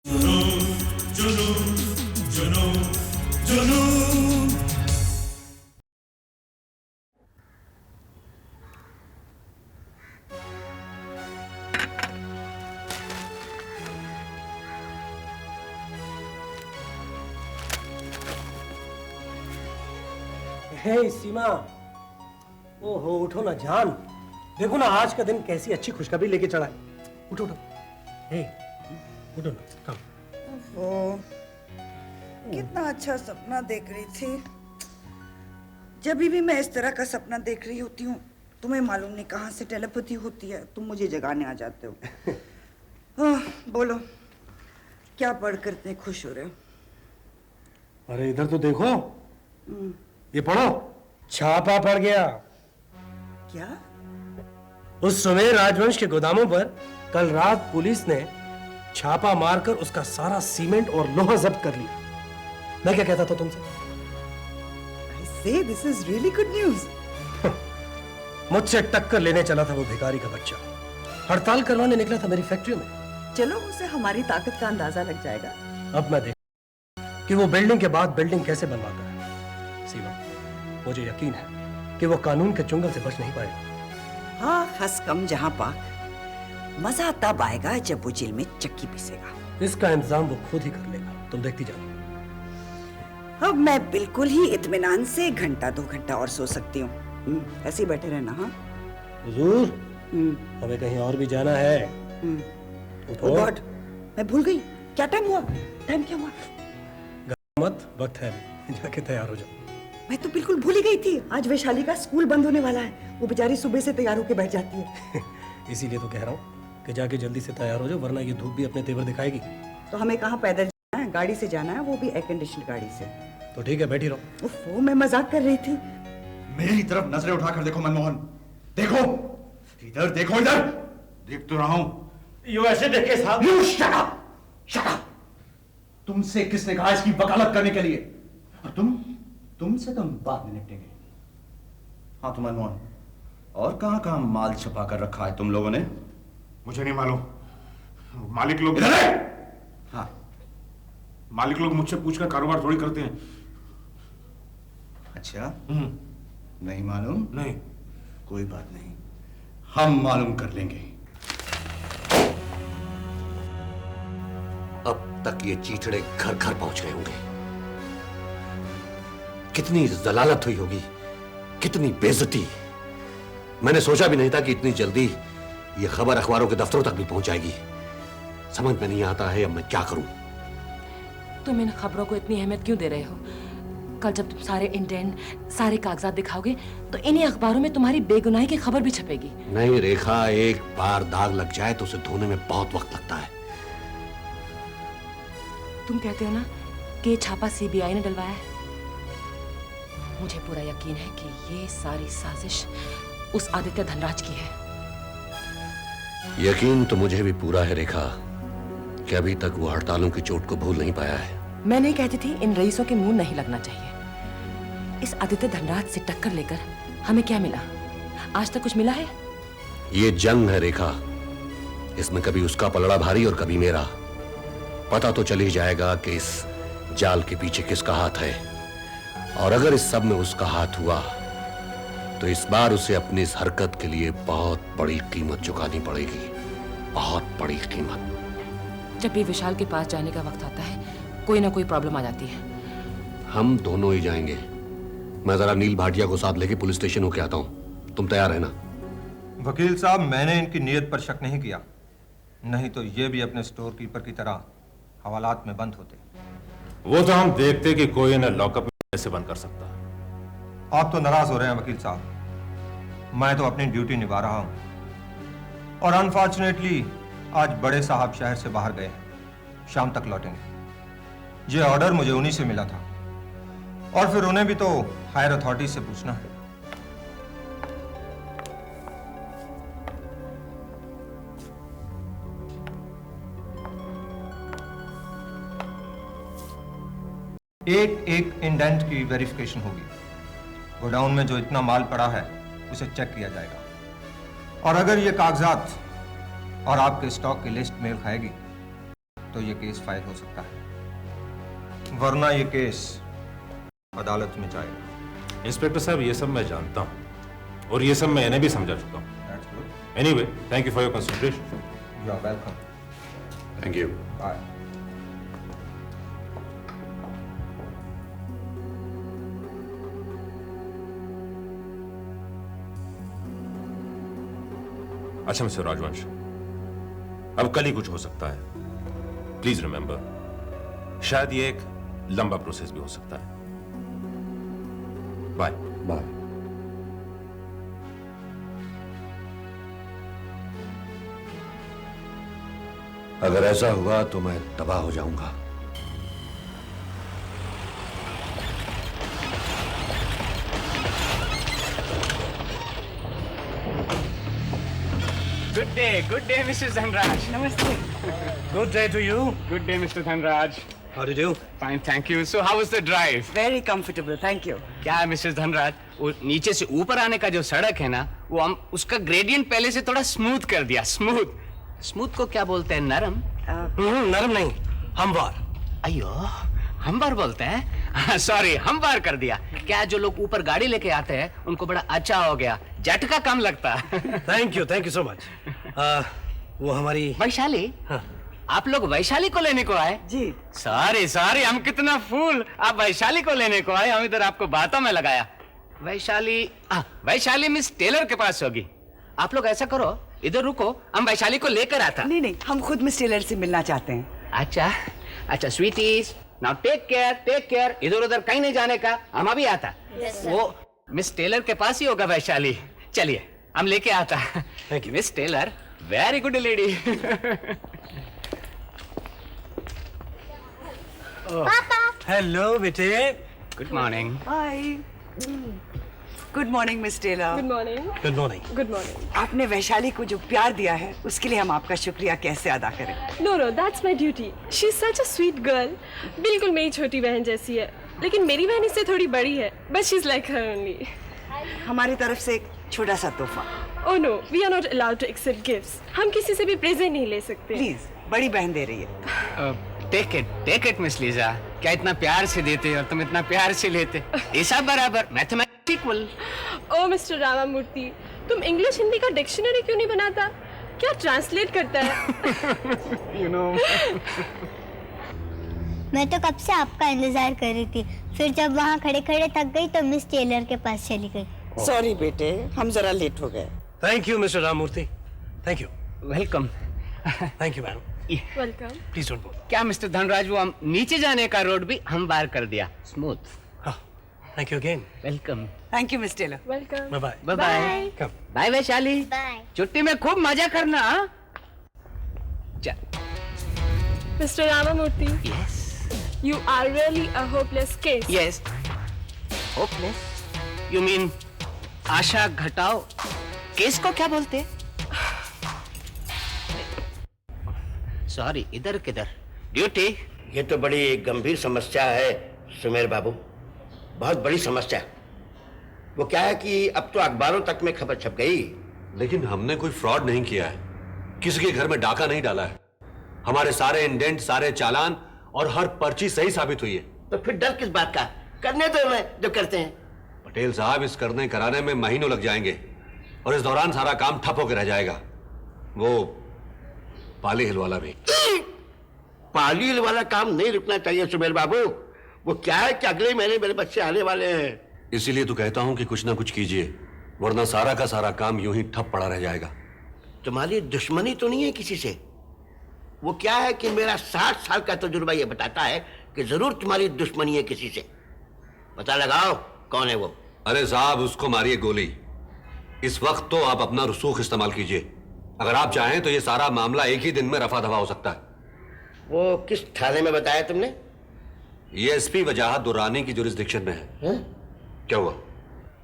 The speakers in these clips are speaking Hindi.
जुनून जुनून जुनून जुनून। हे सीमा, ओहो उठो ना जान। देखो ना आज का दिन कैसी अच्छी खुशखबरी लेके चढ़ा है। उठो उठो। हे उठो ना, कम। ओ, कितना अच्छा सपना देख रही थी। जब भी मैं इस तरह का सपना देख रही होती हूँ, तुम्हें मालूम नहीं कहाँ से टेलीपैथी होती है, तुम मुझे जगाने आ जाते हो। बोलो, क्या पढ़कर इतने खुश हो रहे हो? अरे इधर तो देखो, ये पढ़ो। छापा पड़ गया। क्या? उस सुमेर राजवंश के गोदामों पर कल रात पुलिस ने छापा मारकर उसका सारा सीमेंट और लोहा जब्त कर लिया। मैं क्या कहता था तुमसे? I say this is really good news. मुझसे टक्कर लेने चला था वो भिखारी का बच्चा। हड़ताल करवाने निकला था मेरी फैक्ट्री में। चलो, उसे हमारी ताकत का अंदाजा लग जाएगा। अब मैं देख कि वो बिल्डिंग के बाद बिल्डिंग कैसे बनवाता है। सीमा, मुझे यकीन है कि वो कानून के चुंगल से बच नहीं पाएगा। हाँ, हंस कम जहाँ पाक। मजा तब आएगा जब वो जेल में चक्की पीसेगा। इसका इंतजाम वो खुद ही कर लेगा, तुम देखती जाओ। अब मैं बिल्कुल ही इत्मीनान से घंटा 2 घंटा और सो सकती हूँ। ऐसे ही बैठे रहना। हाँ हुजूर, हमें कहीं और भी जाना है। उठो। Oh God, मैं भूल गई। क्या टाइम हुआ? टाइम क्या हुआ? मत, वक्त है अभी। जाके तैयार हो जाओ। मैं तो बिल्कुल भूल ही गई थी। आज वैशाली का स्कूल बंद होने वाला है। वो बेचारी सुबह से तैयार होके बैठ जाती है। इसीलिए तो कह रहा हूँ कि जाके जल्दी से तैयार हो जाओ, वरना ये धूप भी अपने तेवर दिखाएगी। तो हमें कहाँ पैदल जाना है? गाड़ी से जाना है, वो भी एयर कंडीशन गाड़ी से। तो ठीक है, बैठी रहो। ओफो, मैं मजाक कर रही थी। मेरी तरफ नजरें उठाकर देखो मनमोहन। देखो इधर, देखो इधर। देख तो रहा हूं। यू ऐसे देखे साहब? You shut up! Shut up! तुमसे किसने कहा इसकी वकालत करने के लिए? और तुमसे तो हम बाद में निपटेंगे। हाँ तो मनमोहन, और कहां माल छपा कर रखा है तुम लोगों ने? मुझे नहीं मालूम। मालिक लोग इधर है? हाँ, मालिक लोग मुझसे पूछकर कारोबार थोड़ी करते हैं। अच्छा, नहीं मालूम? नहीं। कोई बात नहीं, हम मालूम कर लेंगे। अब तक ये चीथड़े घर घर पहुंच गए होंगे। कितनी जलालत हुई होगी, कितनी बेइज्जती। मैंने सोचा भी नहीं था कि इतनी जल्दी ये खबर अखबारों के दफ्तरों तक भी पहुंच जाएगी। समझ में नहीं आता है अब मैं क्या करूं। तुम इन खबरों को इतनी अहमियत क्यों दे रहे हो? कल जब तुम सारे इंडेंट, सारे कागजात दिखाओगे तो इन्हीं अखबारों में तुम्हारी बेगुनाही की खबर भी छपेगी। नहीं रेखा, एक बार दाग लग जाए तो उसे धोने में बहुत वक्त लगता है। तुम कहते हो ना कि ये छापा सीबीआई ने डलवाया है। मुझे पूरा यकीन है कि ये सारी साजिश उस आदित्य धनराज की है। यकीन तो मुझे भी पूरा है रेखा कि अभी तक वो हड़तालों की चोट को भूल नहीं पाया है। मैं नहीं कहती थी इन रईसों के मुंह नहीं लगना चाहिए। इस आदित्य धनराज से टक्कर लेकर हमें क्या मिला? आज तक कुछ मिला है? ये जंग है रेखा, इसमें कभी उसका पलड़ा भारी और कभी मेरा। पता तो चल ही जाएगा कि इस जाल के पीछे किसका हाथ है। और अगर इस सब में उसका हाथ हुआ तो इस बार उसे अपनी इस हरकत के लिए बहुत बड़ी कीमत चुकानी पड़ेगी, बहुत बड़ी कीमत। जब भी विशाल के पास जाने का वक्त आता है कोई ना कोई प्रॉब्लम आ जाती है। हम दोनों ही जाएंगे। मैं जरा नील भाटिया को साथ लेके पुलिस स्टेशन होके आता हूं। तुम तैयार है ना? वकील साहब, मैंने इनकी नीयत पर शक नहीं किया, नहीं तो ये भी अपने स्टोर कीपर की तरह हवालात में बंद होते। वो तो हम देखते कि कोई इन्हें लॉकअप में कैसे बंद कर सकता है। आप तो नाराज हो रहे हैं वकील साहब। मैं तो अपनी ड्यूटी निभा रहा हूं और अनफॉर्चुनेटली आज बड़े साहब शहर से बाहर गए हैं। शाम तक लौटेंगे। ये ऑर्डर मुझे उन्हीं से मिला था और फिर उन्हें भी तो हायर अथॉरिटी से पूछना है। एक एक इंडेंट की वेरिफिकेशन होगी। गोडाउन में जो इतना माल पड़ा है उसे चेक किया जाएगा और अगर ये कागजात और आपके स्टॉक की लिस्ट मेल खाएगी तो ये केस फाइल हो सकता है, वरना ये केस अदालत में जाएगा। इंस्पेक्टर साहब, ये सब मैं जानता हूँ और ये सब मैं इन्हें भी समझा चुका हूँ। That's good. Anyway, thank you for your consideration. You are welcome. Thank you. Bye. अच्छा मिस्टर राजवंश, अब कल ही कुछ हो सकता है। प्लीज रिमेंबर, शायद ये एक लंबा प्रोसेस भी हो सकता है। Bye bye. अगर ऐसा हुआ तो मैं तबाह हो जाऊंगा। Good day, Mrs. Dhanraj. नमस्ते। Good day to you. Good day, Mr. Dhanraj. How do you do? Fine, thank you. So, how was the drive? Very comfortable, thank you. क्या है मिसेस धनराज, वो नीचे से ऊपर आने का जो सड़क है ना, वो हम उसका ग्रेडियंट पहले से थोड़ा स्मूथ कर दिया। स्मूथ को क्या बोलते हैं? नरम? नरम नहीं, हमवार। अयो, हमवार बोलते हैं? सॉरी, हमवार कर दिया। क्या जो लोग ऊपर गाड़ी लेके आते हैं उनको बड़ा अच्छा हो गया, झटका कम लगता। Thank you so much. वो हमारी वैशाली? हाँ। आप लोग वैशाली को लेने को आए? जी। सॉरी, हम कितना फूल, आप वैशाली को लेने को आए, हम इधर आपको बातों में लगाया। वैशाली मिस टेलर के पास होगी। आप लोग ऐसा करो, इधर रुको, हम वैशाली को लेकर आता। नहीं, हम खुद मिस टेलर से मिलना चाहते हैं। अच्छा स्वीटीज, नाउ टेक केयर, इधर उधर कहीं नहीं जाने का, हम अभी आता। वो मिस टेलर के पास ही होगा वैशाली। चलिए, हम लेके आता। Thank you. Miss Taylor, very good lady. Hello बेटे। Good morning. Hi. Good morning miss Taylor. Good morning. आपने वैशाली को जो प्यार दिया है उसके लिए हम आपका शुक्रिया कैसे अदा करें? No, that's my duty. She's such a sweet girl. बिल्कुल मेरी छोटी बहन जैसी है, लेकिन मेरी बहन इससे थोड़ी बड़ी है, but she's like her only. हमारी तरफ से एक छोटा सा तोहफा। Oh no, we are not allowed to accept gifts. हम किसी से भी प्रेजेंट नहीं ले सकते। प्लीज, बड़ी बहन दे रही है। Take it miss Lisa. क्या इतना प्यार से देते और तुम इतना प्यार से लेते? हिसाब बराबर, mathematics equal. Oh, Mr. Ramamurthy, तुम इंग्लिश हिंदी का डिक्शनरी क्यों नहीं बनाता? क्या ट्रांसलेट करता है? You know. मैं तो कब से आपका इंतजार कर रही थी, फिर जब वहाँ खड़े खड़े थक गई तो मिस टेलर के पास चली गई। सॉरी बेटे, हम जरा लेट हो गए। Thank you mister Ramamurthy. Thank you. Welcome. Thank you madam. Welcome. Please don't go. क्या मिस्टर धनराज, वो हम नीचे जाने का रोड भी हम बार कर दिया, smooth. Thank you again. Welcome. Thank you miss Taylor. Welcome. Bye bye. Come. Bye Vaishali. Bye. छुट्टी में खूब मजा करना। हाँ? Mr. Ramamurthy, Yes. you are really a hopeless case. Yes. Hopeless? You mean आशा घटाओ केस को क्या बोलते? सॉरी, इधर किधर? ड्यूटी। ये तो बड़ी गंभीर समस्या है सुमेर बाबू, बहुत बड़ी समस्या। वो क्या है कि अब तो अखबारों तक में खबर छप गई। लेकिन हमने कोई फ्रॉड नहीं किया है, किसी के घर में डाका नहीं डाला है। हमारे सारे इंडेंट, सारे चालान और हर पर्ची सही साबित हुई है। तो फिर डर किस बात का? करने दो हमें जो करते हैं। पटेल साहब, इस करने कराने में महीनों लग जाएंगे और इस दौरान सारा काम ठप होकर रह जाएगा। वो पाली हिल वाला भी। पाली हिल वाला काम नहीं रुकना चाहिए सुमेर बाबू। वो क्या है कि अगले महीने मेरे बच्चे आने वाले हैं। इसीलिए तो कहता हूं कि कुछ ना कुछ कीजिए, वरना सारा का सारा काम यूं ही ठप पड़ा रह जाएगा। तुम्हारी दुश्मनी तो नहीं है किसी से? वो क्या है कि मेरा 60 साल का तजुर्बा ये बताता है कि जरूर तुम्हारी दुश्मनी है किसी से। पता लगाओ कौन है वो। अरे साहब, उसको मारिए गोली। इस वक्त तो आप अपना रसूख इस्तेमाल कीजिए। अगर आप चाहें तो ये सारा मामला एक ही दिन में रफा दफा हो सकता है। वो किस थाने में बताया तुमने? ये एसपी वजाहत दुर्रानी की जुरिस्डिक्शन में है। क्या हुआ?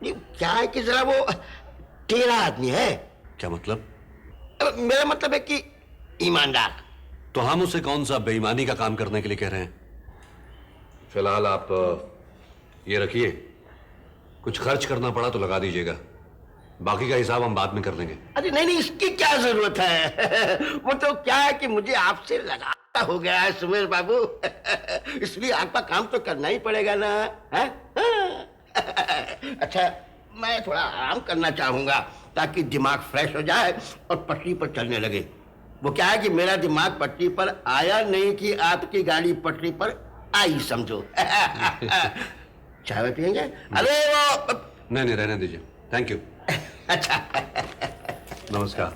क्या है कि जरा वो टेढ़ा आदमी है। क्या मतलब? मेरा मतलब है कि ईमानदार। तो हम उसे कौन सा बेईमानी का काम करने के लिए कह रहे हैं? फिलहाल आप ये रखिए, कुछ खर्च करना पड़ा तो लगा दीजिएगा। बाकी का हिसाब हम बाद में कर लेंगे। अरे नहीं नहीं, इसकी क्या जरूरत है। वो तो क्या है कि मुझे आपसे लगाता हो गया है सुमेर बाबू। इसलिए आपका काम तो करना ही पड़ेगा ना, है? अच्छा, मैं थोड़ा आराम करना चाहूंगा ताकि दिमाग फ्रेश हो जाए और पटरी पर चलने लगे। वो क्या है कि मेरा दिमाग पटरी पर आया नहीं कि आपकी गाड़ी पटरी पर आई, समझो। चाय पियेंगे? अरे वो नहीं रहने दीजिए, थैंक यू। अच्छा, नमस्कार।